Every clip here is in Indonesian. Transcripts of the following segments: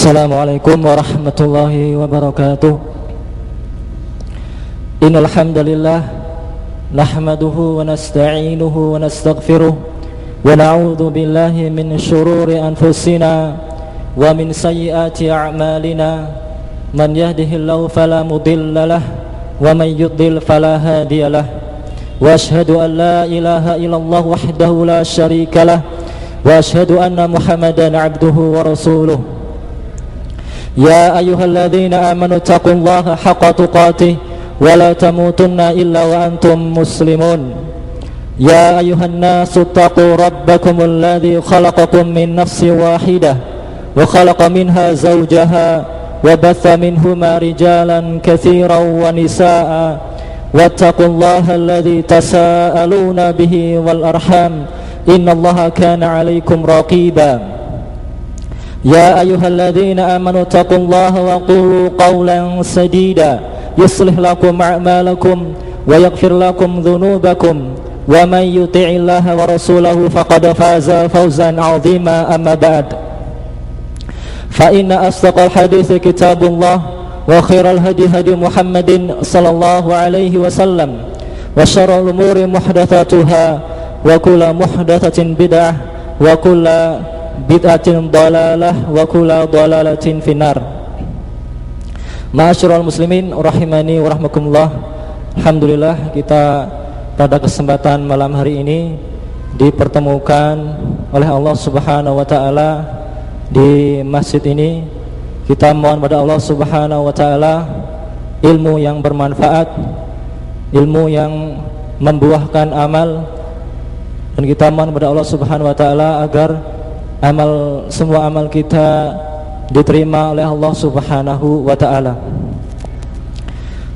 Assalamualaikum warahmatullahi wabarakatuh. Innal hamdalillah nahmaduhu wa nasta'inuhu wa nastaghfiruh wa na'udzu billahi min shururi anfusina wa min sayyiati a'malina. Man yahdihillahu fala mudilla lahu wa man yudlil fala hadiya lahu. Wa asyhadu an la ilaha illallah wahdahu la syarika lahu wa asyhadu anna Muhammadan 'abduhu wa rasuluh. Ya ayyuhalladzina amanu taqullaha haqqa tuqatih wa la tamutunna illa wa antum muslimun. Ya ayyuhan nasu taqu rabbakumul ladzi khalaqakum min nafsin wahidah wa khalaqa minha zawjaha wa batha minhuma rijalan katsiran wa nisaa'a wattaqullaha alladzi tasaaluna bihi wal arham innallaha kana 'alaikum raqiba. Ya ayyuhalladzina amanu taqullaha wa qulu qawlan sadida yuslih lakum a'malakum wa yaghfir lakum dhunubakum wa man yuti'illaha wa rasulahu faqad faza fawzan 'azima. Amma ba'd, fa inna asdaqal hadithi kitabullah wa khairal hadi hadi Muhammadin sallallahu alaihi wasallam wa syarrul umuri muhdatsatuha wa kullu muhdatsatin bid'ah wa kullu bid'atin dalalah wa kullu dalalatin finnar. Ma'asyiral muslimin rahimani wa rahmakumullah. Alhamdulillah, kita pada kesempatan malam hari ini dipertemukan oleh Allah Subhanahu wa taala di masjid ini. Kita mohon pada Allah Subhanahu wa taala ilmu yang bermanfaat, ilmu yang membuahkan amal, dan kita mohon pada Allah Subhanahu wa taala agar semua amal kita diterima oleh Allah Subhanahu wa taala.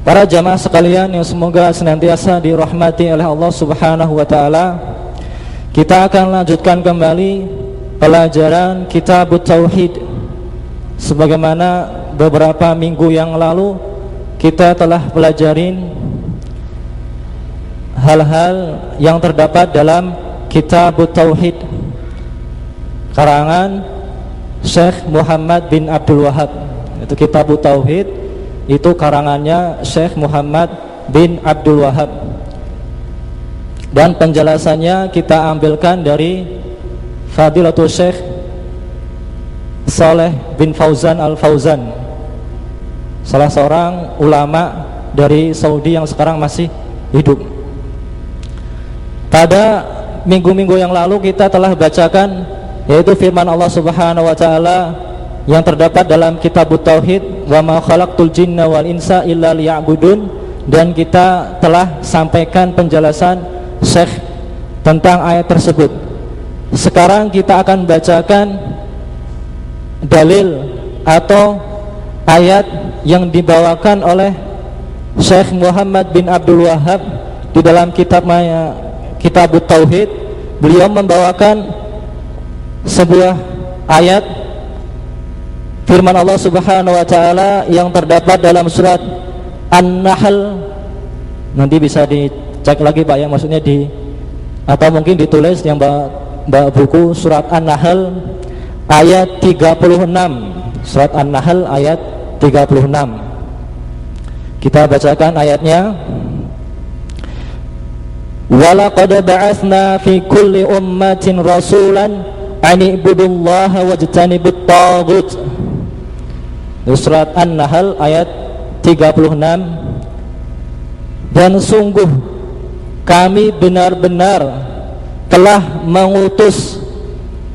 Para jamaah sekalian yang semoga senantiasa dirahmati oleh Allah Subhanahu wa taala, kita akan lanjutkan kembali pelajaran Kitabut Tauhid. Sebagaimana beberapa minggu yang lalu kita telah pelajarin hal-hal yang terdapat dalam Kitabut Tauhid karangan Syekh Muhammad bin Abdul Wahab. Itu Kitabut Tauhid, itu karangannya Syekh Muhammad bin Abdul Wahab, dan penjelasannya kita ambilkan dari Fadilatul Syekh Saleh bin Fauzan Al-Fauzan, salah seorang ulama dari Saudi yang sekarang masih hidup. Pada minggu-minggu yang lalu kita telah bacakan yaitu firman Allah Subhanahu wa taala yang terdapat dalam Kitabut Tauhid, wa ma khalaqtul jinna wal insa illa liya'budun, dan kita telah sampaikan penjelasan Syekh tentang ayat tersebut. Sekarang kita akan bacakan dalil atau ayat yang dibawakan oleh Syekh Muhammad bin Abdul Wahab di dalam kitabnya Kitabut Tauhid. Beliau membawakan sebuah ayat firman Allah Subhanahu wa taala yang terdapat dalam surat An-Nahl. Nanti bisa dicek lagi Pak ya, maksudnya atau mungkin ditulis yang Mbak buku surat An-Nahl ayat 36. Surat An-Nahl ayat 36. Kita bacakan ayatnya. Walaqad ba'atsna fi kulli ummatin rasulan ani'budullaha wajtanibut taghut. Surat An-Nahl ayat 36. Dan sungguh kami benar-benar telah mengutus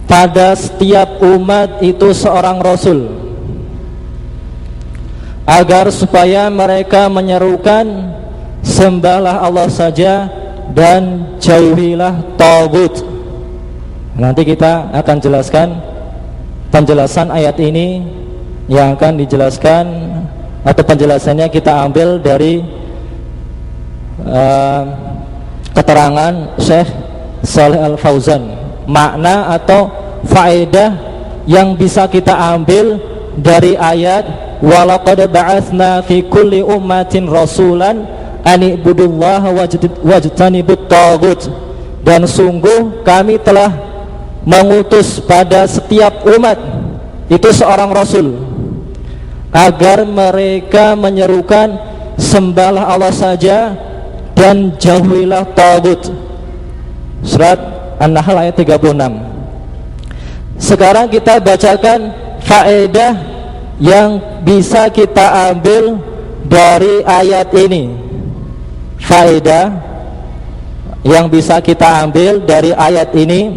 pada setiap umat itu seorang rasul, agar supaya mereka menyerukan sembahlah Allah saja dan jauhilah taghut. Nanti kita akan jelaskan penjelasan ayat ini yang akan dijelaskan atau penjelasannya kita ambil dari keterangan Syekh Saleh Al-Fauzan. Makna atau faedah yang bisa kita ambil dari ayat walaqad ba'atsna fi kulli ummatin rasulan ani'budullaha wajtanibut taghut. Dan sungguh kami telah mengutus pada setiap umat itu seorang rasul, agar mereka menyerukan sembahlah Allah saja dan jauhilah tagut. Surat An-Nahl ayat 36. Sekarang kita bacakan faedah yang bisa kita ambil dari ayat ini. Faedah yang bisa kita ambil dari ayat ini,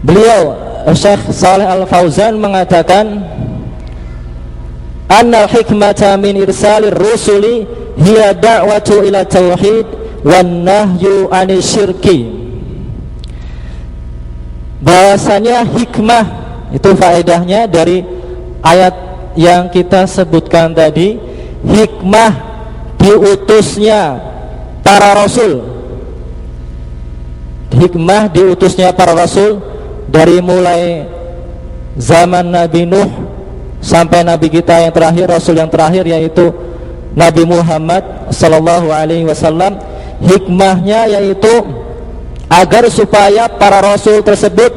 beliau Syekh Shalih Al-Fauzan mengatakan, annal hikmata min irsalir rusuli hiya da'watu ila tauhid wan nahyu anisyirki. Bahasanya hikmah itu faedahnya dari ayat yang kita sebutkan tadi, hikmah diutusnya para rasul, hikmah diutusnya para rasul dari mulai zaman Nabi Nuh sampai Nabi kita yang terakhir, Rasul yang terakhir, yaitu Nabi Muhammad sallallahu alaihi wasallam. Hikmahnya yaitu agar supaya para Rasul tersebut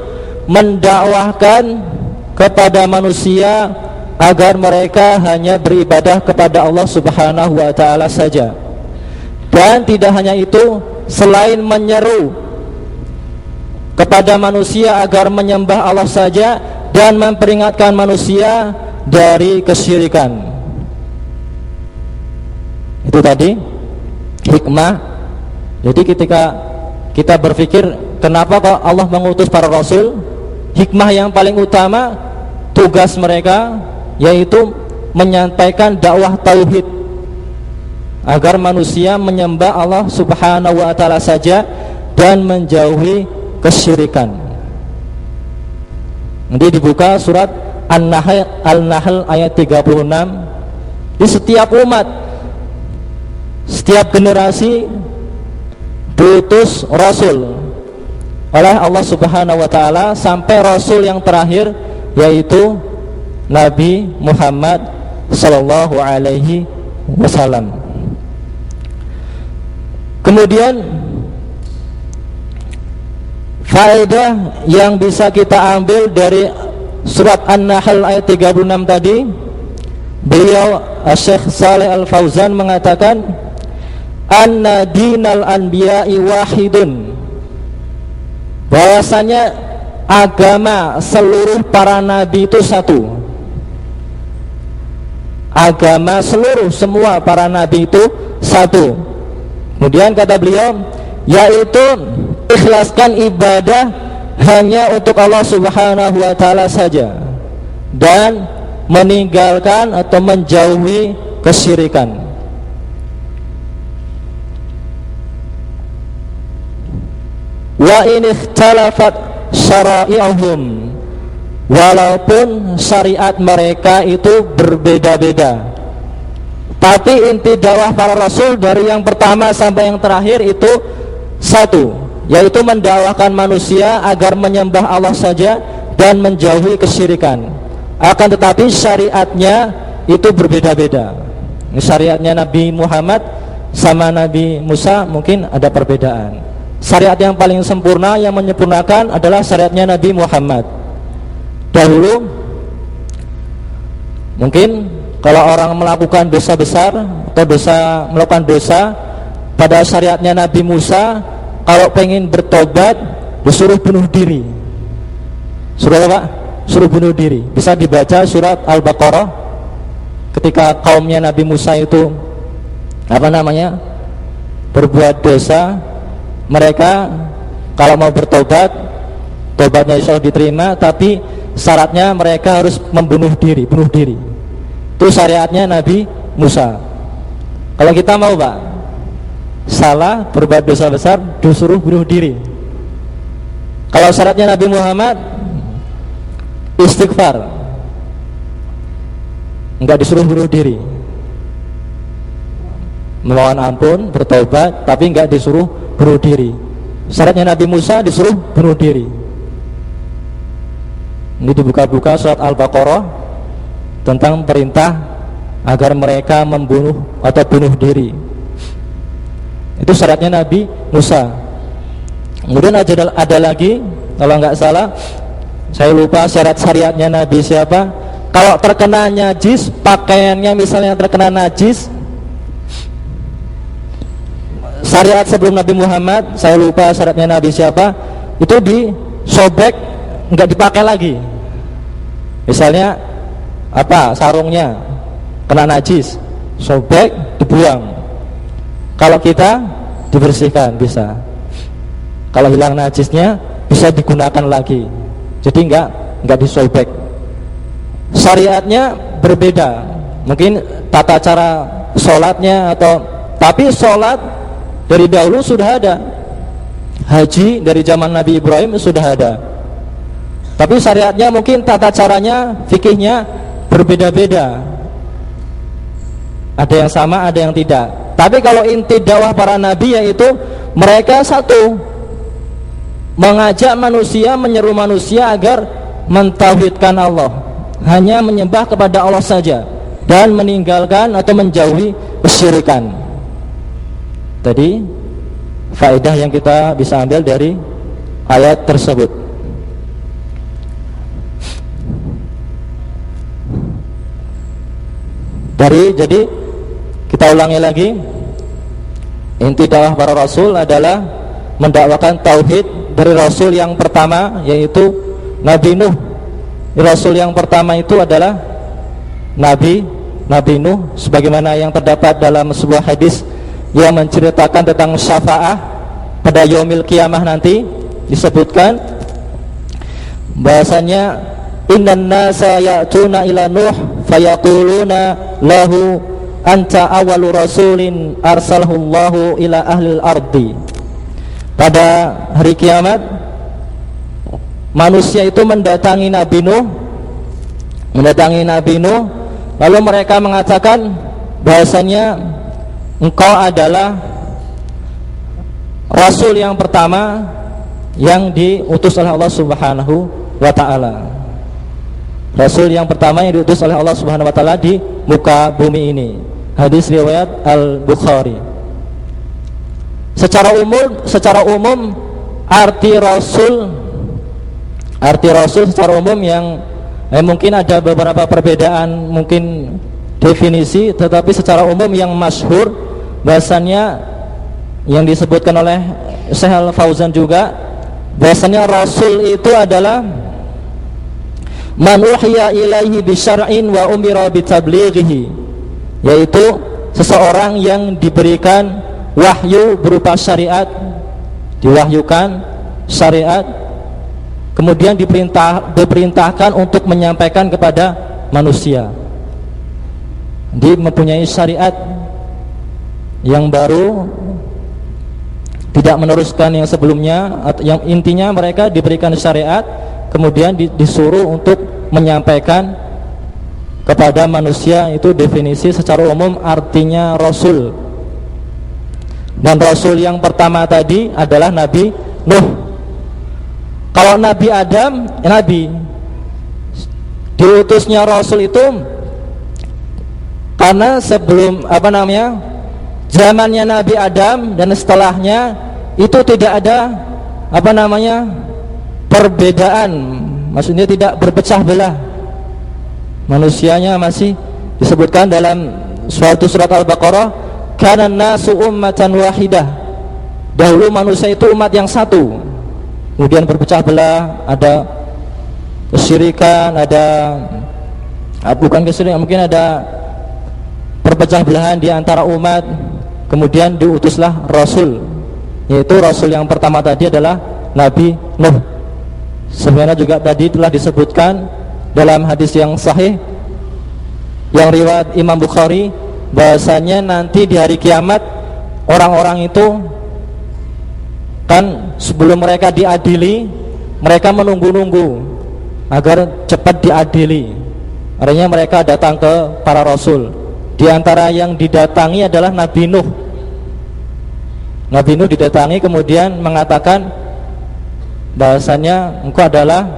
mendakwahkan kepada manusia agar mereka hanya beribadah kepada Allah subhanahu wa ta'ala saja. Dan tidak hanya itu, selain menyeru kepada manusia agar menyembah Allah saja dan memperingatkan manusia dari kesyirikan. Itu tadi hikmah. Jadi ketika kita berpikir kenapa kok Allah mengutus para rasul, hikmah yang paling utama tugas mereka yaitu menyampaikan dakwah tauhid agar manusia menyembah Allah subhanahu wa ta'ala saja dan menjauhi kesyirikan. Nanti dibuka surat An-Nahl ayat 36. Di setiap umat, setiap generasi diutus rasul oleh Allah subhanahu wa ta'ala sampai rasul yang terakhir yaitu Nabi Muhammad sallallahu alaihi wasallam. Kemudian faedah yang bisa kita ambil dari surat An-Nahl ayat 36 tadi, beliau Syekh Shalih Al-Fauzan mengatakan, anna dinal anbiya'i wahidun, bahwasanya agama seluruh para nabi itu satu. Agama seluruh semua para nabi itu satu. Kemudian kata beliau, yaitu ikhlaskan ibadah hanya untuk Allah subhanahu wa ta'ala saja dan meninggalkan atau menjauhi kesyirikan. Wa in ikhtalafat syara'i'uhum, walaupun syariat mereka itu berbeda-beda, tapi inti dakwah para rasul dari yang pertama sampai yang terakhir itu satu, yaitu mendakwahkan manusia agar menyembah Allah saja dan menjauhi kesyirikan. Akan tetapi syariatnya itu berbeda-beda. Syariatnya Nabi Muhammad sama Nabi Musa mungkin ada perbedaan. Syariat yang paling sempurna, yang menyempurnakan adalah syariatnya Nabi Muhammad. Dahulu mungkin kalau orang melakukan dosa besar atau melakukan dosa, pada syariatnya Nabi Musa, kalau pengen bertobat disuruh bunuh diri. Suruh apa? Suruh bunuh diri. Bisa dibaca surat Al-Baqarah ketika kaumnya Nabi Musa itu berbuat dosa, mereka kalau mau bertobat, tobatnya insya Allah diterima, tapi syaratnya mereka harus membunuh diri, bunuh diri. Itu syariatnya Nabi Musa. Kalau kita mau Pak, salah, berbuat dosa besar, disuruh bunuh diri. Kalau syaratnya Nabi Muhammad, istighfar, enggak disuruh bunuh diri, memohon ampun, bertobat, tapi enggak disuruh bunuh diri. Syaratnya Nabi Musa disuruh bunuh diri. Ini dibuka-buka surat Al-Baqarah tentang perintah agar mereka membunuh atau bunuh diri. Itu syaratnya Nabi Musa. Kemudian ada lagi, kalau nggak salah, Saya lupa syarat syariatnya Nabi siapa. Kalau terkena najis, pakaiannya misalnya terkena najis, syariat sebelum Nabi Muhammad, saya lupa syaratnya Nabi siapa, itu disobek, nggak dipakai lagi. Misalnya sarungnya kena najis, sobek, dibuang. Kalau kita dibersihkan bisa. Kalau hilang najisnya bisa digunakan lagi. Jadi enggak disobek. Syariatnya berbeda. Mungkin tata cara sholatnya tapi sholat dari dahulu sudah ada. Haji dari zaman Nabi Ibrahim sudah ada. Tapi syariatnya mungkin tata caranya, fikihnya berbeda-beda. Ada yang sama, ada yang tidak. Tapi kalau inti dakwah para nabi yaitu mereka satu, mengajak manusia, menyeru manusia agar mentauhidkan Allah, hanya menyembah kepada Allah saja dan meninggalkan atau menjauhi kesyirikan. Tadi faedah yang kita bisa ambil dari ayat tersebut. Jadi kita ulangi lagi, inti dakwah para rasul adalah mendakwakan tauhid dari rasul yang pertama yaitu Nabi Nuh. Rasul yang pertama itu adalah Nabi Nuh, sebagaimana yang terdapat dalam sebuah hadis yang menceritakan tentang syafa'ah pada yaumil qiyamah nanti. Disebutkan bahasanya innan nasa ya'tuna ila Nuh fayaquluna lahu anta awalu rasulin arsalahullahu ila ahlil ardi. Pada hari kiamat manusia itu mendatangi Nabi Nuh, lalu mereka mengatakan bahasanya engkau adalah rasul yang pertama yang diutus oleh Allah Subhanahu wa ta'ala. Rasul yang pertama yang diutus oleh Allah Subhanahu wa ta'ala di muka bumi ini. Hadis riwayat Al-Bukhari. Secara umum arti rasul secara umum yang mungkin ada beberapa perbedaan mungkin definisi, tetapi secara umum yang masyhur bahasanya yang disebutkan oleh Syekh Al-Fauzan juga, bahasanya rasul itu adalah man uhiya ilaihi bi syar'in wa umira bi tablighihi, yaitu seseorang yang diberikan wahyu berupa syariat, diwahyukan syariat, kemudian diperintahkan untuk menyampaikan kepada manusia. Dia mempunyai syariat yang baru, tidak meneruskan yang sebelumnya, yang intinya mereka diberikan syariat, kemudian disuruh untuk menyampaikan kepada manusia. Itu definisi secara umum artinya rasul. Dan rasul yang pertama tadi adalah Nabi Nuh. Kalau Nabi Adam, Nabi diutusnya rasul itu karena sebelum zamannya Nabi Adam dan setelahnya itu tidak ada perbedaan, maksudnya tidak berpecah belah. Manusianya masih disebutkan dalam suatu surat Al-Baqarah, kana nasu ummatan wahidah. Dahulu manusia itu umat yang satu, kemudian berpecah belah, ada kesyirikan, bukan kesyirikan, mungkin ada perpecah belahan di antara umat. Kemudian diutuslah rasul, yaitu rasul yang pertama tadi adalah Nabi Nuh. Sebenarnya juga tadi telah disebutkan dalam hadis yang sahih yang riwayat Imam Bukhari, bahasanya nanti di hari kiamat orang-orang itu kan sebelum mereka diadili, mereka menunggu-nunggu agar cepat diadili. Artinya mereka datang ke para rasul. Di antara yang didatangi adalah Nabi Nuh. Nabi Nuh didatangi kemudian mengatakan bahasanya engkau adalah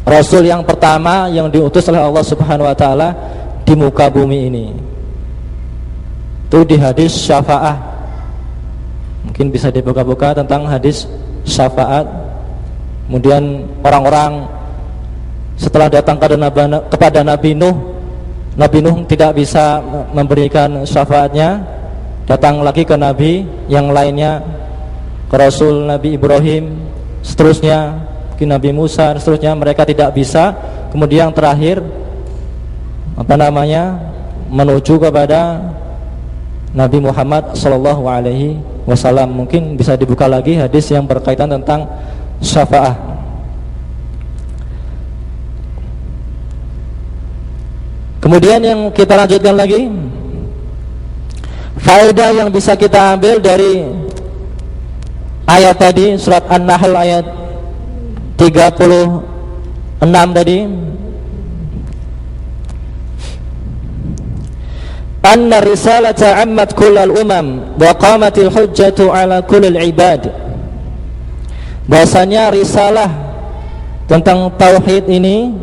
rasul yang pertama yang diutus oleh Allah Subhanahu wa ta'ala di muka bumi ini. Itu di hadis syafa'ah. Mungkin bisa dibuka-buka tentang hadis syafaat. Kemudian orang-orang setelah datang kepada Nabi Nuh tidak bisa memberikan syafaatnya, datang lagi ke Nabi yang lainnya, ke Rasul Nabi Ibrahim, seterusnya ke Nabi Musa, seterusnya, mereka tidak bisa. Kemudian terakhir menuju kepada Nabi Muhammad sallallahu alaihi wasallam. Mungkin bisa dibuka lagi hadis yang berkaitan tentang syafaat. Kemudian yang kita lanjutkan lagi, faedah yang bisa kita ambil dari ayat tadi, surat An-Nahl ayat 36 tadi, anna risalata ammat kullal umam wa qamatil hujjatu ala kullil ibad. Bahasanya risalah tentang tauhid ini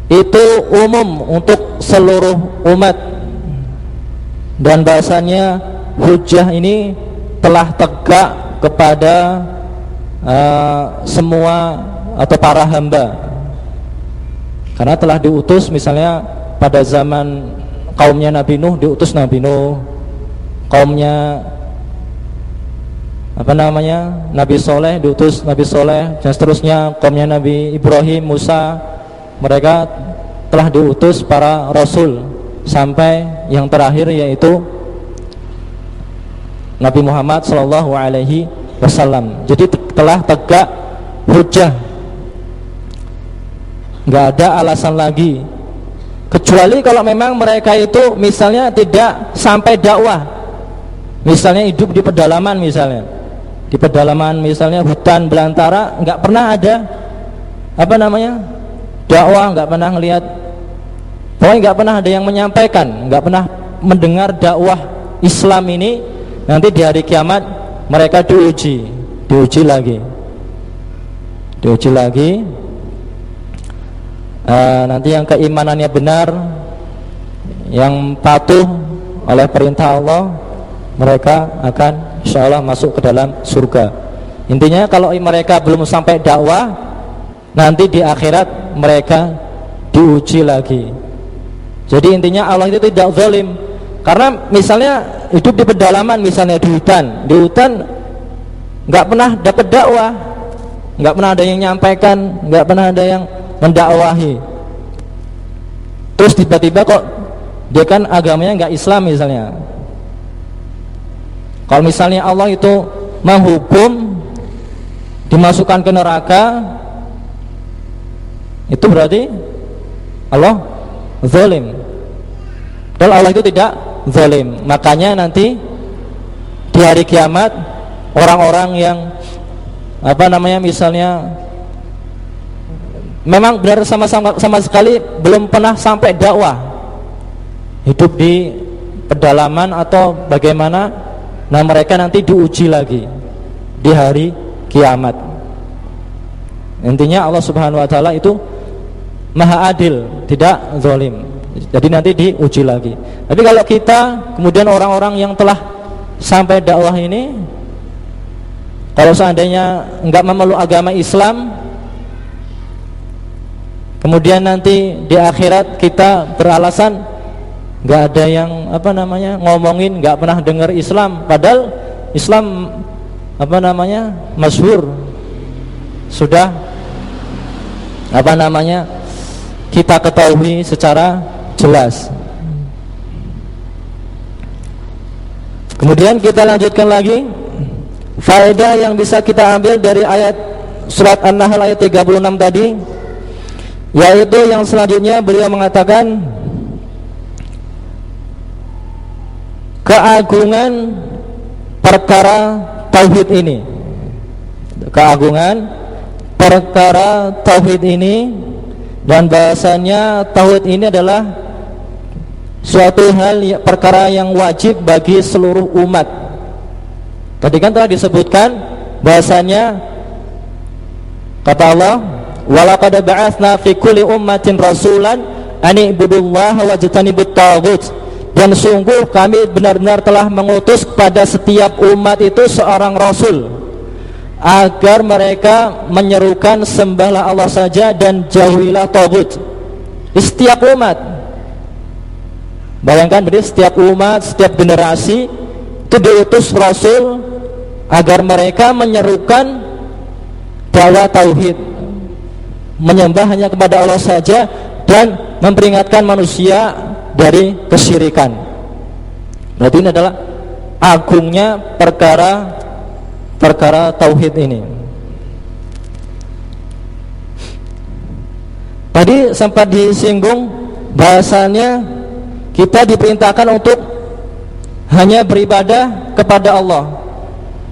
itu umum untuk seluruh umat, dan bahasanya hujjah ini telah tegak kepada semua atau para hamba, karena telah diutus. Misalnya pada zaman kaumnya Nabi Nuh diutus Nabi Nuh, kaumnya Nabi Soleh diutus Nabi Soleh, dan seterusnya kaumnya Nabi Ibrahim, Musa, mereka telah diutus para rasul, sampai yang terakhir yaitu Nabi Muhammad sallallahu alaihi wasallam. Jadi telah tegak hujjah, nggak ada alasan lagi, kecuali kalau memang mereka itu misalnya tidak sampai dakwah, misalnya hidup di pedalaman, misalnya hutan belantara, nggak pernah ada dakwah, nggak pernah ngelihat, pokoknya nggak pernah ada yang menyampaikan, nggak pernah mendengar dakwah Islam ini. Nanti di hari kiamat mereka diuji lagi. Nanti yang keimanannya benar, yang patuh oleh perintah Allah, mereka akan insyaallah masuk ke dalam surga. Intinya kalau mereka belum sampai dakwah, nanti di akhirat mereka diuji lagi. Jadi intinya Allah itu tidak zalim, karena misalnya hidup di pedalaman, misalnya di hutan nggak pernah dapat dakwah, nggak pernah ada yang nyampaikan, nggak pernah ada yang mendakwahi. Terus tiba-tiba kok dia kan agamanya nggak Islam misalnya. Kalau misalnya Allah itu menghukum dimasukkan ke neraka, itu berarti Allah zalim. Dan Allah itu tidak zalim. Makanya nanti di hari kiamat orang-orang yang misalnya memang benar sama sekali belum pernah sampai dakwah, hidup di pedalaman atau bagaimana, nah mereka nanti diuji lagi di hari kiamat. Intinya Allah Subhanahu wa taala itu Maha Adil, tidak zalim. Jadi nanti diuji lagi. Tapi kalau kita kemudian orang-orang yang telah sampai dakwah ini, kalau seandainya enggak memeluk agama Islam, kemudian nanti di akhirat kita beralasan enggak ada yang ngomongin, enggak pernah dengar Islam, padahal Islam masyhur, sudah kita ketahui secara jelas. Kemudian kita lanjutkan lagi faedah yang bisa kita ambil dari ayat surat An-Nahl ayat 36 tadi, yaitu yang selanjutnya beliau mengatakan keagungan perkara tauhid ini, keagungan perkara tauhid ini, dan bahasanya tauhid ini adalah suatu hal, perkara yang wajib bagi seluruh umat. Tadi kan telah disebutkan bahasanya kata Allah, walaqad ba'atsna fi kulli ummatin rasulan an ibudullaha wajtanibut taghut. Dan sungguh kami benar-benar telah mengutus kepada setiap umat itu seorang rasul, agar mereka menyerukan sembahlah Allah saja dan jauhilah tagut. Setiap umat, bayangkan, berarti setiap umat, setiap generasi itu diutus Rasul agar mereka menyerukan dakwah tauhid, menyembah hanya kepada Allah saja dan memperingatkan manusia dari kesyirikan. Berarti ini adalah agungnya perkara tauhid ini. Tadi sempat disinggung bahasanya kita diperintahkan untuk hanya beribadah kepada Allah,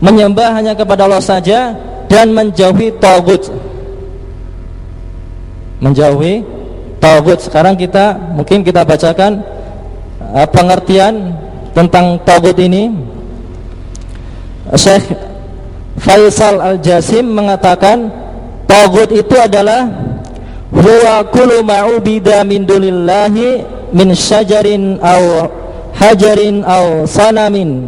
menyembah hanya kepada Allah saja, dan menjauhi tagut. Menjauhi tagut. Sekarang mungkin kita bacakan pengertian tentang tagut ini. Syekh Faisal Al-Jasim mengatakan tagut itu adalah huwa kullu ma'ubida min dunillahi min syajarin aw hajarin aw sanamin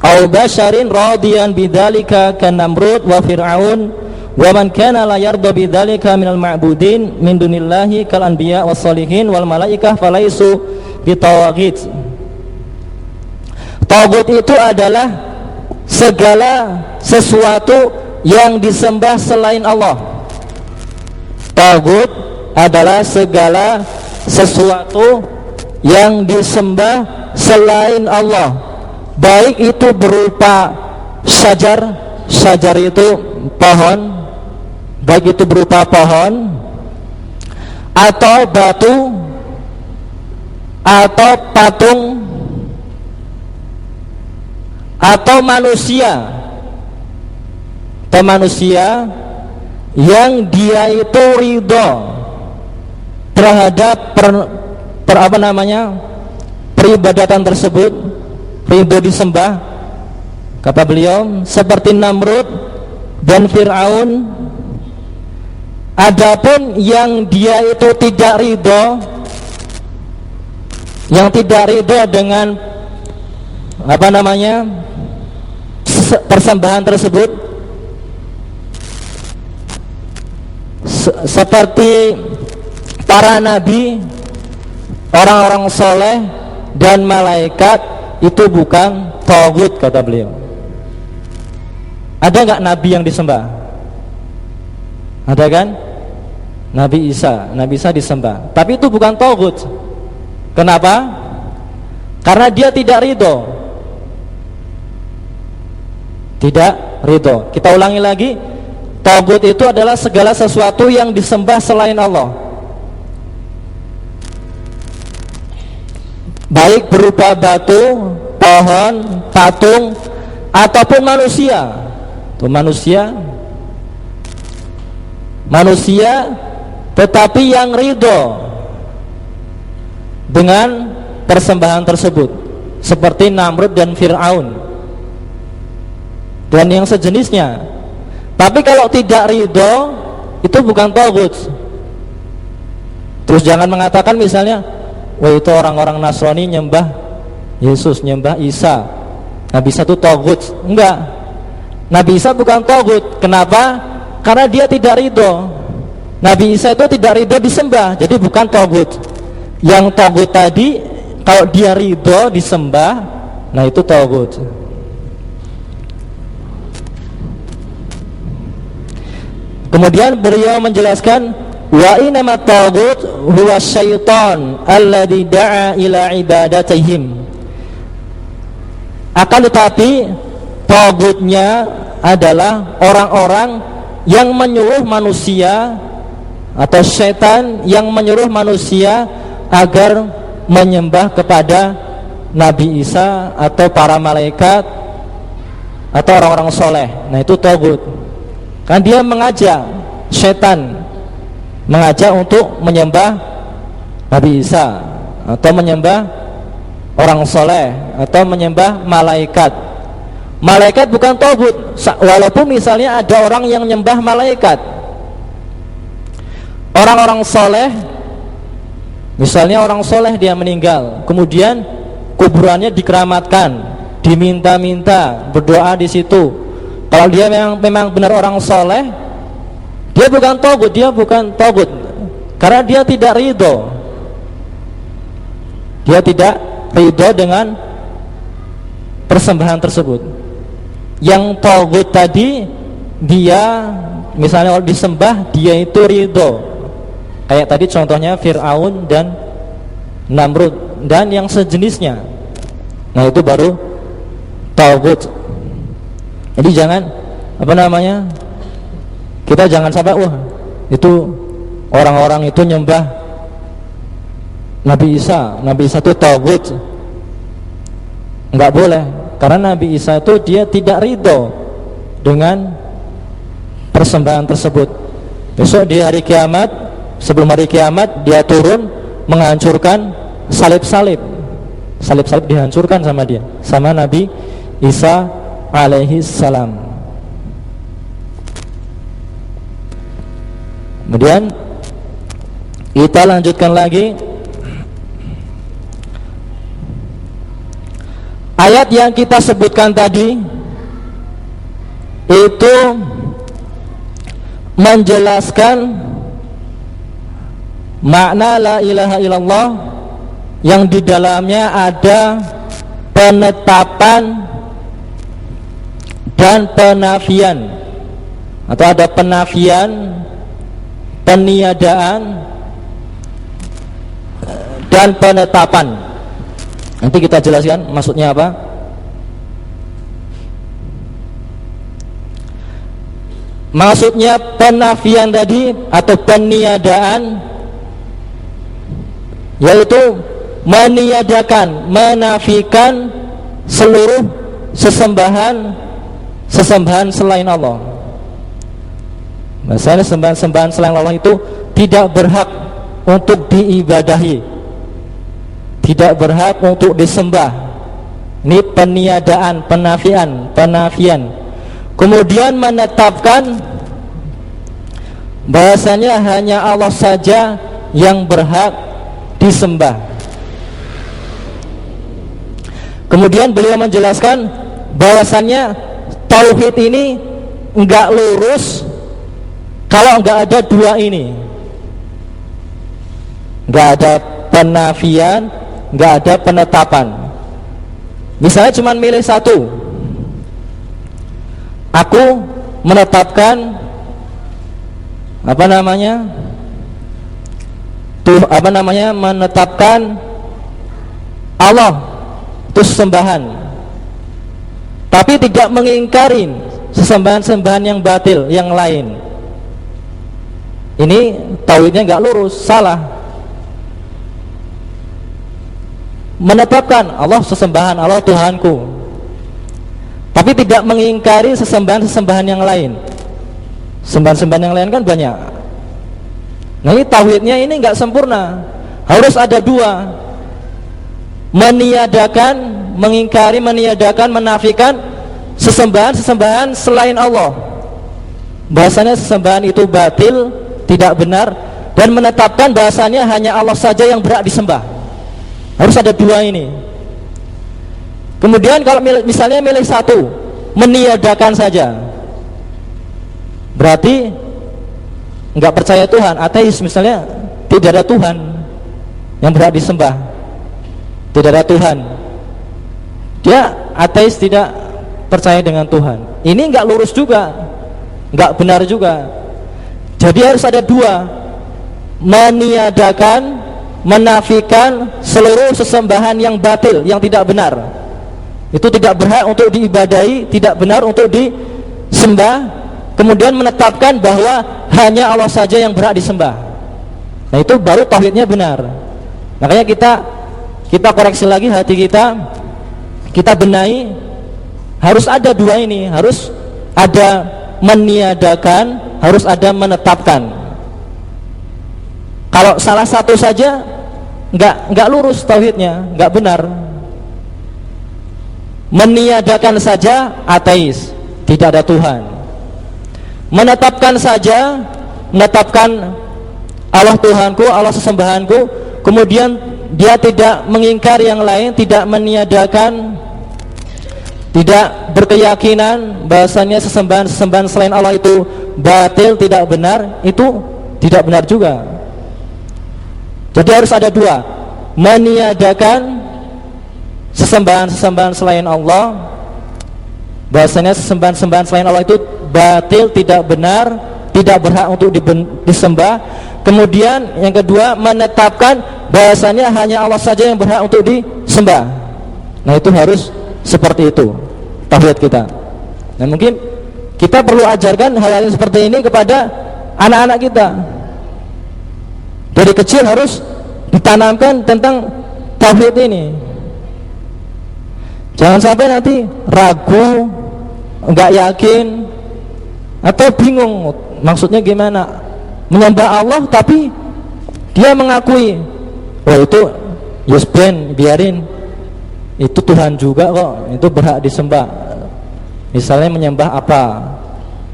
aw basharin radiyan bidzalika kan Namrud wa Fir'aun wa man kana la yarda bidzalika minal ma'budin min dunillahi kal anbiya was sholihin wal malaikah falaisu bitawaghit. Tagut itu adalah segala sesuatu yang disembah selain Allah. Tagut adalah segala sesuatu yang disembah selain Allah, baik itu berupa syajar itu pohon, baik itu berupa pohon atau batu atau patung atau manusia yang dia itu ridho terhadap peribadatan tersebut, ridho disembah, kata beliau, seperti Namrud dan Fir'aun. Adapun yang dia itu tidak ridho, yang tidak ridho dengan persembahan tersebut, seperti para nabi, orang-orang soleh dan malaikat, itu bukan tagut, kata beliau. Ada nggak nabi yang disembah? Ada kan? Nabi Isa disembah, tapi itu bukan tagut. Kenapa? Karena dia tidak ridho. Kita ulangi lagi, tagut itu adalah segala sesuatu yang disembah selain Allah, baik berupa batu, pohon, patung, ataupun manusia. Itu manusia tetapi yang ridho dengan persembahan tersebut, seperti Namrud dan Fir'aun dan yang sejenisnya. Tapi kalau tidak ridho, itu bukan tagut. Terus jangan mengatakan misalnya, wah itu orang-orang Nasrani nyembah Yesus, nyembah Isa, Nabi Isa itu tagut. Enggak, Nabi Isa bukan tagut. Kenapa? Karena dia tidak ridho. Nabi Isa itu tidak ridho disembah, jadi bukan tagut. Yang tagut tadi, kalau dia ridho disembah, nah itu tagut. Kemudian beliau menjelaskan, wa inama tagut huwa syaitan alladzi da'a ila ibadatihim. Akan tetapi tagutnya adalah orang-orang yang menyuruh manusia, atau syaitan yang menyuruh manusia agar menyembah kepada Nabi Isa atau para malaikat atau orang-orang soleh. Nah itu tagut. Kan dia mengajak, syaitan mengajak untuk menyembah Nabi Isa atau menyembah orang soleh atau menyembah malaikat. Malaikat bukan tagut, walaupun misalnya ada orang yang menyembah malaikat. Orang-orang soleh, misalnya orang soleh dia meninggal, kemudian kuburannya dikeramatkan, diminta-minta berdoa di situ, Kalau dia memang benar orang soleh, dia bukan togut, karena dia tidak ridho. Dia tidak ridho dengan persembahan tersebut. Yang togut tadi, dia misalnya kalau disembah, dia itu ridho. Kayak tadi contohnya Fir'aun dan Namrud dan yang sejenisnya. Nah itu baru togut. Jadi jangan kita jangan sampai itu orang-orang itu nyembah Nabi Isa itu tagut. Enggak boleh, karena Nabi Isa itu dia tidak ridho dengan persembahan tersebut. Besok di hari kiamat, sebelum hari kiamat, dia turun menghancurkan salib-salib dihancurkan sama Nabi Isa alaihi salam. Kemudian kita lanjutkan lagi ayat yang kita sebutkan tadi, itu menjelaskan makna la ilaha illallah yang di dalamnya ada penetapan dan penafian, atau ada penafian, peniadaan dan penetapan. Nanti kita jelaskan maksudnya apa. Maksudnya penafian tadi atau peniadaan, yaitu meniadakan, menafikan seluruh sesembahan selain Allah. Maksudnya sembahan selain Allah itu tidak berhak untuk diibadahi, tidak berhak untuk disembah. Ini peniadaan, penafian. Kemudian menetapkan bahasanya hanya Allah saja yang berhak disembah. Kemudian beliau menjelaskan bahwasannya tauhid ini enggak lurus kalau enggak ada dua ini. Enggak ada penafian, enggak ada penetapan. Misalnya cuma milih satu, aku menetapkan menetapkan Allah itu sembahan, tapi tidak mengingkari sesembahan yang batil yang lain. Ini tauhidnya enggak lurus, salah. Menetapkan Allah sesembahan, Allah Tuhanku, tapi tidak mengingkari sesembahan yang lain. Sembahan yang lain kan banyak. Nah ini tauhidnya ini enggak sempurna. Harus ada dua, meniadakan, menafikan sesembahan selain Allah. Bahasanya sesembahan itu batil, tidak benar, dan menetapkan bahasanya hanya Allah saja yang berhak disembah. Harus ada dua ini. Kemudian kalau misalnya milih satu, meniadakan saja, berarti enggak percaya Tuhan, ateis misalnya, tidak ada Tuhan yang berhak disembah, tidak ada Tuhan, dia ateis, tidak percaya dengan Tuhan. Ini enggak lurus juga, enggak benar juga. Jadi harus ada dua, meniadakan, menafikan seluruh sesembahan yang batil, yang tidak benar. Itu tidak berhak untuk diibadahi, tidak benar untuk disembah. Kemudian menetapkan bahwa hanya Allah saja yang berhak disembah. Nah itu baru tauhidnya benar. Makanya kita koreksi lagi hati kita benahi. Harus ada dua ini, harus ada meniadakan, harus ada menetapkan. Kalau salah satu saja enggak lurus tauhidnya, enggak benar. Meniadakan saja ateis, tidak ada Tuhan. Menetapkan saja, menetapkan Allah Tuhanku, Allah sesembahanku, kemudian dia tidak mengingkari yang lain, tidak meniadakan tidak berkeyakinan bahasanya sesembahan selain Allah itu batil, tidak benar, itu tidak benar juga. Jadi harus ada dua, meniadakan sesembahan selain Allah, bahasanya sesembahan selain Allah itu batil, tidak benar, tidak berhak untuk disembah. Kemudian yang kedua, menetapkan bahasanya hanya Allah saja yang berhak untuk disembah. Nah itu harus seperti itu tauhid kita. Nah mungkin kita perlu ajarkan hal-hal seperti ini kepada anak-anak kita. Dari kecil harus ditanamkan tentang tauhid ini. Jangan sampai nanti ragu, enggak yakin, atau bingung maksudnya gimana menyembah Allah tapi dia mengakui, oh itu yes ben, biarin, itu Tuhan juga kok, itu berhak disembah. Misalnya menyembah apa?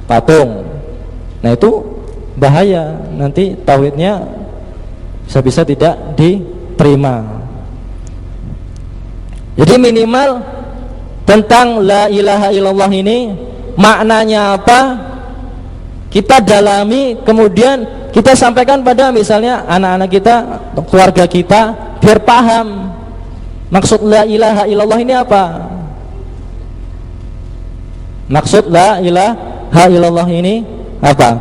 Patung. Nah itu bahaya, nanti tauhidnya bisa-bisa tidak diterima. Jadi minimal tentang la ilaha illallah ini maknanya apa kita dalami, kemudian kita sampaikan pada misalnya anak-anak kita, keluarga kita, biar paham maksud la ilaha illallah ini apa. Maksud la ilaha illallah ini apa?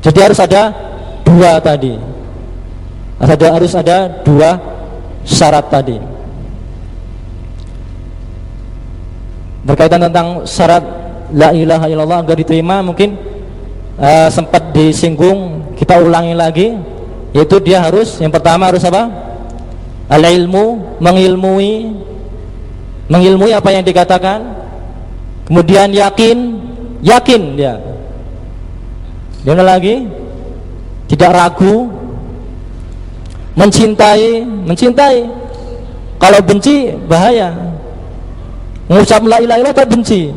Jadi harus ada dua tadi, harus ada dua syarat tadi. Berkaitan tentang syarat la ilaha illallah agar diterima, mungkin sempat disinggung, kita ulangi lagi, yaitu dia harus, yang pertama harus apa? Al-ilmu, mengilmui apa yang dikatakan. Kemudian yakin dia lagi, tidak ragu. Mencintai. Kalau benci bahaya. Mengucap la ilaha illallah tapi benci,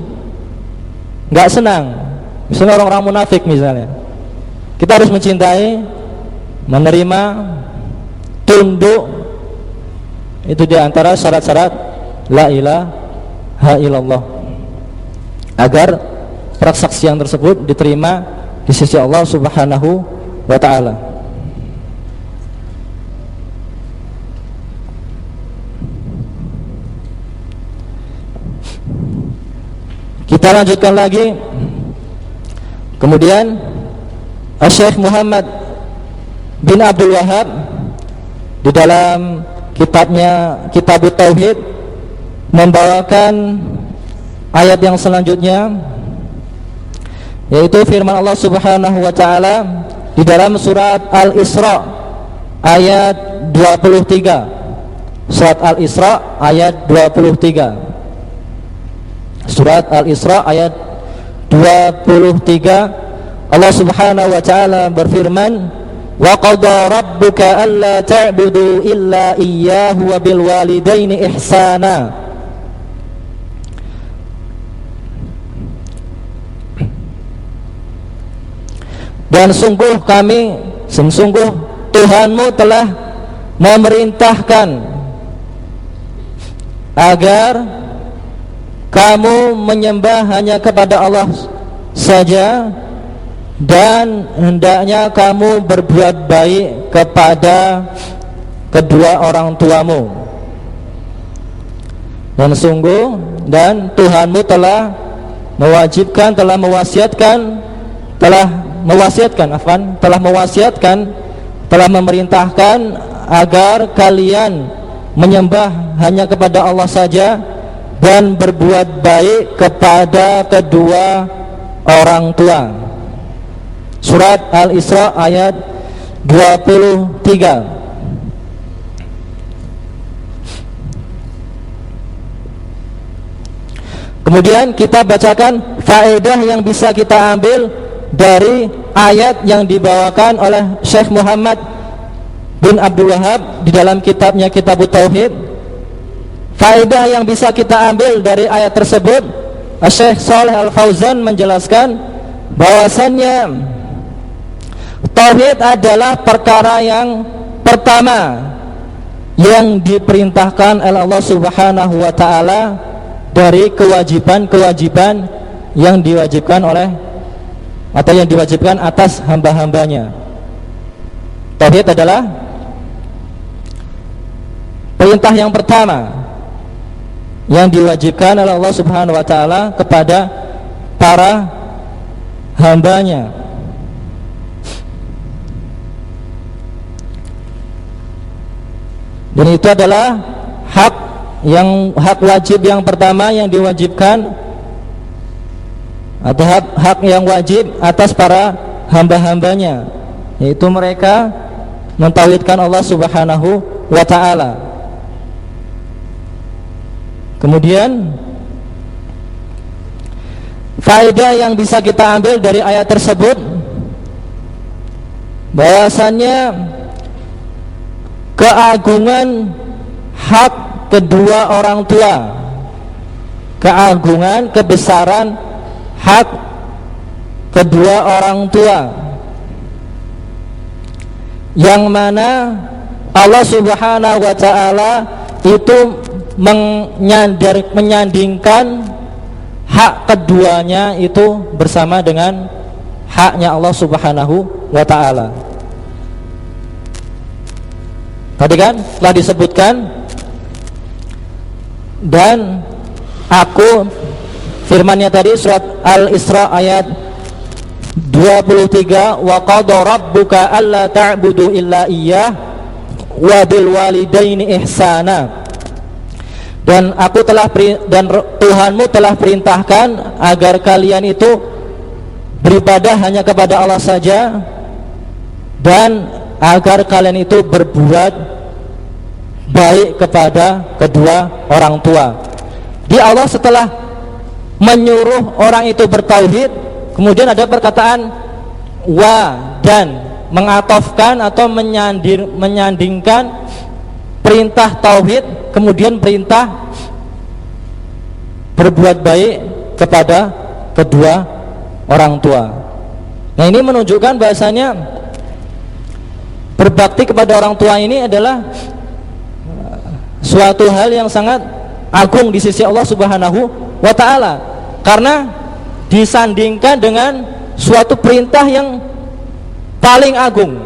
nggak senang. Misalnya orang-orang munafik misalnya, kita harus mencintai, menerima, tunduk. Itu di antara syarat-syarat la ilaha illallah agar persaksian tersebut diterima di sisi Allah Subhanahu wa ta'ala. Kita lanjutkan lagi. Kemudian Syekh Muhammad bin Abdul Wahab di dalam kitabnya Kitabut Tauhid membawakan ayat yang selanjutnya, yaitu firman Allah Subhanahu wa ta'ala di dalam surat Al-Isra ayat 23. Surat Al-Isra ayat 23. Surat Al-Isra ayat 23, Allah Subhanahu wa ta'ala berfirman, wa qada rabbuka alla ta'budu illa iyyahu wa bil walidaini ihsana. Dan sungguh Tuhanmu telah memerintahkan agar kamu menyembah hanya kepada Allah saja, dan hendaknya kamu berbuat baik kepada kedua orang tuamu. Dan sungguh Tuhanmu telah memerintahkan agar kalian menyembah hanya kepada Allah saja dan berbuat baik kepada kedua orang tua. Surat Al-Isra ayat 23. Kemudian kita bacakan faedah yang bisa kita ambil dari ayat yang dibawakan oleh Syekh Muhammad bin Abdul Wahab di dalam kitabnya Kitabut Tauhid. Faedah yang bisa kita ambil dari ayat tersebut, Syekh Shalih Al-Fauzan menjelaskan bahwasannya tauhid adalah perkara yang pertama yang diperintahkan oleh Allah Subhanahu wa taala dari kewajiban-kewajiban yang diwajibkan oleh atau yang diwajibkan atas hamba-hambanya. Tauhid adalah perintah yang pertama yang diwajibkan oleh Allah Subhanahu wa taala kepada para hambanya. Dan itu adalah hak wajib yang pertama yang diwajibkan atau hak yang wajib atas para hamba-hambanya, yaitu mereka mentauhidkan Allah Subhanahu wa ta'ala. Kemudian faedah yang bisa kita ambil dari ayat tersebut, bahwasannya keagungan hak kedua orang tua, keagungan kebesaran hak kedua orang tua, yang mana Allah Subhanahu wa ta'ala itu menyandingkan hak keduanya itu bersama dengan haknya Allah Subhanahu wa ta'ala. Tadi kan telah disebutkan, dan aku, firmannya tadi surat Al-Isra ayat 23, wa qada rabbuka alla ta'budu illa iyyah wa bil walidaini ihsana. Dan Tuhanmu telah perintahkan agar kalian itu beribadah hanya kepada Allah saja, dan agar kalian itu berbuat baik kepada kedua orang tua. Di Allah setelah menyuruh orang itu bertauhid, kemudian ada perkataan wa, dan mengatofkan atau menyandingkan perintah tauhid kemudian perintah berbuat baik kepada kedua orang tua. Nah, ini menunjukkan bahasanya berbakti kepada orang tua ini adalah suatu hal yang sangat agung di sisi Allah Subhanahu wa ta'ala, karena disandingkan dengan suatu perintah yang paling agung.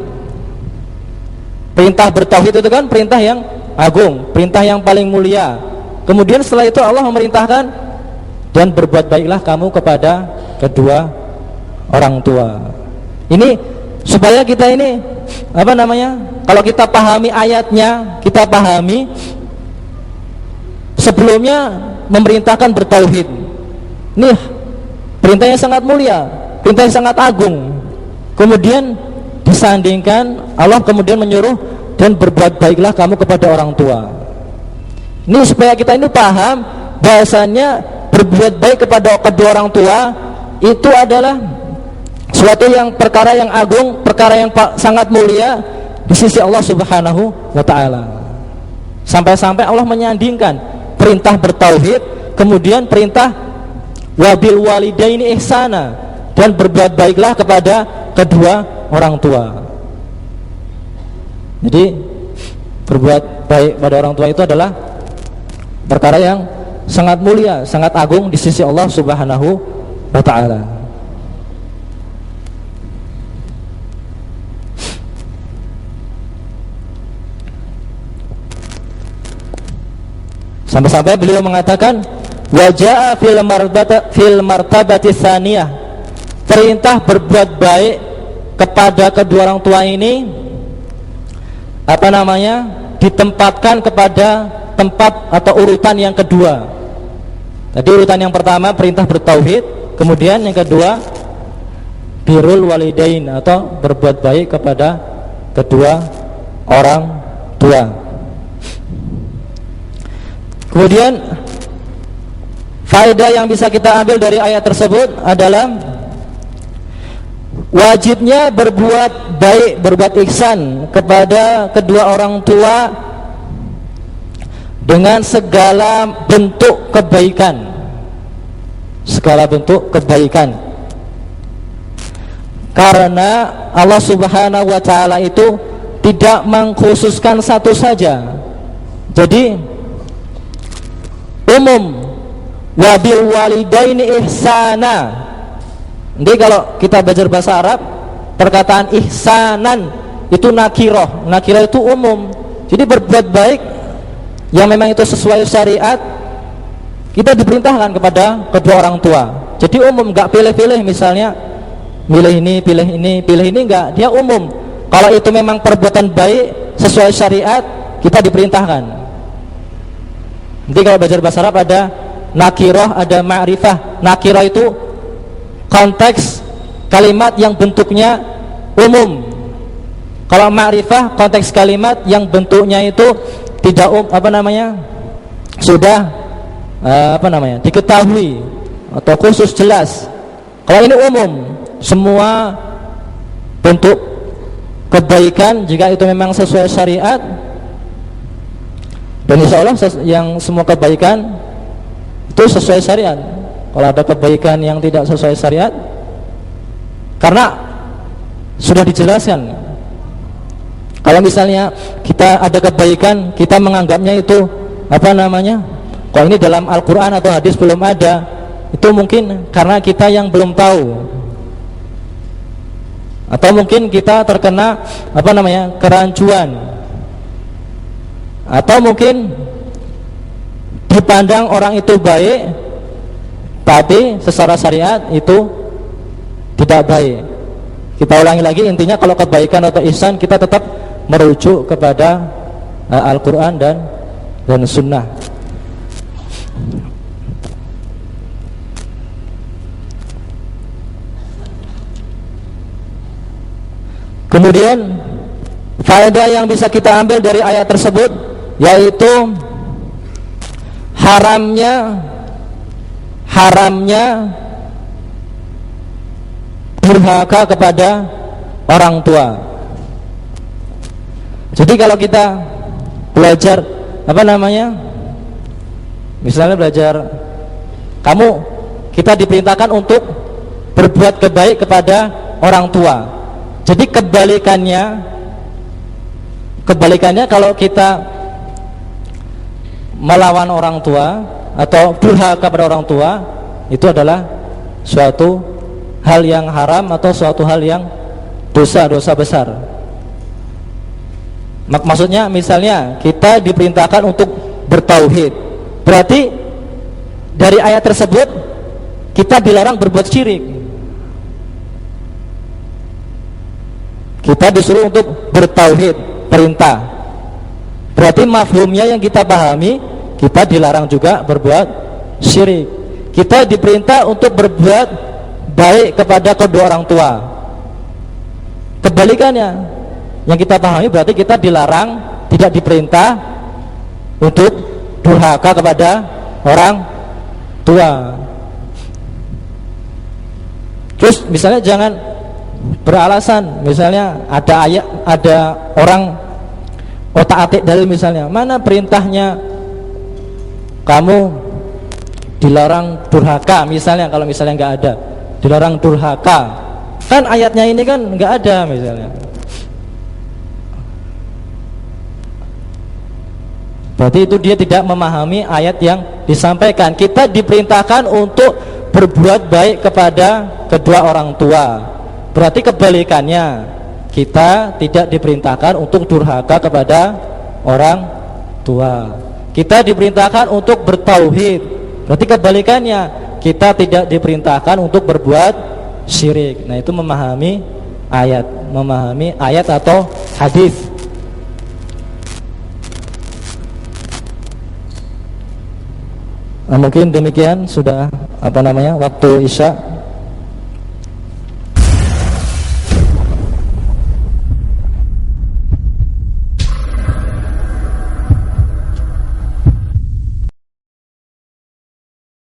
Perintah bertauhid itu kan perintah yang agung, perintah yang paling mulia. Kemudian setelah itu Allah memerintahkan, dan berbuat baiklah kamu kepada kedua orang tua. Ini supaya kita ini kalau kita pahami ayatnya, kita pahami sebelumnya memerintahkan bertauhid. Nih, perintahnya sangat mulia, perintahnya sangat agung. Kemudian disandingkan, Allah kemudian menyuruh, dan berbuat baiklah kamu kepada orang tua. Ini supaya kita ini paham bahasanya berbuat baik kepada kedua orang tua itu adalah suatu yang perkara yang agung, perkara yang sangat mulia di sisi Allah Subhanahu wa ta'ala. Sampai-sampai Allah menyandingkan perintah bertauhid, kemudian perintah wabil walidaini ihsana, dan berbuat baiklah kepada kedua orang tua. Jadi berbuat baik pada orang tua itu adalah perkara yang sangat mulia, sangat agung di sisi Allah Subhanahu wa ta'ala. Sampai-sampai beliau mengatakan wajah fil martabati tsaniyah, perintah berbuat baik kepada kedua orang tua ini ditempatkan kepada tempat atau urutan yang kedua. Tadi urutan yang pertama perintah bertauhid, kemudian yang kedua birrul walidain atau berbuat baik kepada kedua orang tua. Kemudian faedah yang bisa kita ambil dari ayat tersebut adalah wajibnya berbuat baik, berbuat ihsan kepada kedua orang tua dengan segala bentuk kebaikan. Segala bentuk kebaikan. Karena Allah Subhanahu wa ta'ala itu tidak mengkhususkan satu saja, Jadi umum, wabil walidaini ihsana. Jadi kalau kita belajar bahasa Arab, perkataan ihsanan itu nakiroh. Nakiroh itu umum. Jadi berbuat baik yang memang itu sesuai syariat, kita diperintahkan kepada kedua orang tua. Jadi umum, nggak pilih-pilih, misalnya milih ini, pilih ini, pilih ini, nggak. Dia umum. Kalau itu memang perbuatan baik sesuai syariat, kita diperintahkan. Jadi kalau belajar bahasa Arab ada nakiroh, ada ma'rifah. Nakiroh itu konteks kalimat yang bentuknya umum. Kalau ma'rifah konteks kalimat yang bentuknya itu tidak sudah diketahui atau khusus jelas. Kalau ini umum, semua bentuk kebaikan jika itu memang sesuai syariat, dan insya Allah yang semua kebaikan itu sesuai syariat. Kalau ada kebaikan yang tidak sesuai syariat, karena sudah dijelaskan. Kalau misalnya kita ada kebaikan, kita menganggapnya itu kalau ini dalam Al-Quran atau hadis belum ada, itu mungkin karena kita yang belum tahu, atau mungkin kita terkena kerancuan, atau mungkin dipandang orang itu baik tapi secara syariat itu tidak baik. Kita ulangi lagi, intinya kalau kebaikan atau ihsan kita tetap merujuk kepada Al-Quran dan Sunnah. Kemudian faedah yang bisa kita ambil dari ayat tersebut yaitu haramnya durhaka kepada orang tua. Jadi kalau kita belajar misalnya belajar, kita diperintahkan untuk berbuat kebaik kepada orang tua. Jadi kebalikannya kalau kita melawan orang tua atau durhaka kepada orang tua, itu adalah suatu hal yang haram atau suatu hal yang dosa besar. Maksudnya misalnya kita diperintahkan untuk bertauhid, berarti dari ayat tersebut kita dilarang berbuat syirik. Kita disuruh untuk bertauhid, perintah. Berarti mafhumnya yang kita pahami, kita dilarang juga berbuat syirik. Kita diperintah untuk berbuat baik kepada kedua orang tua. Kebalikannya, yang kita pahami berarti kita dilarang, tidak diperintah untuk durhaka kepada orang tua. Terus misalnya jangan beralasan, misalnya ada orang otak-atik dalil, misalnya mana perintahnya kamu dilarang durhaka, misalnya kalau misalnya nggak ada dilarang durhaka, kan ayatnya ini kan nggak ada misalnya. Berarti itu dia tidak memahami ayat yang disampaikan. Kita diperintahkan untuk berbuat baik kepada kedua orang tua. Berarti kebalikannya, kita tidak diperintahkan untuk durhaka kepada orang tua. Kita diperintahkan untuk bertauhid. Berarti kebalikannya, kita tidak diperintahkan untuk berbuat syirik. Nah, itu memahami ayat atau hadis. Nah, mungkin demikian sudah waktu Isya.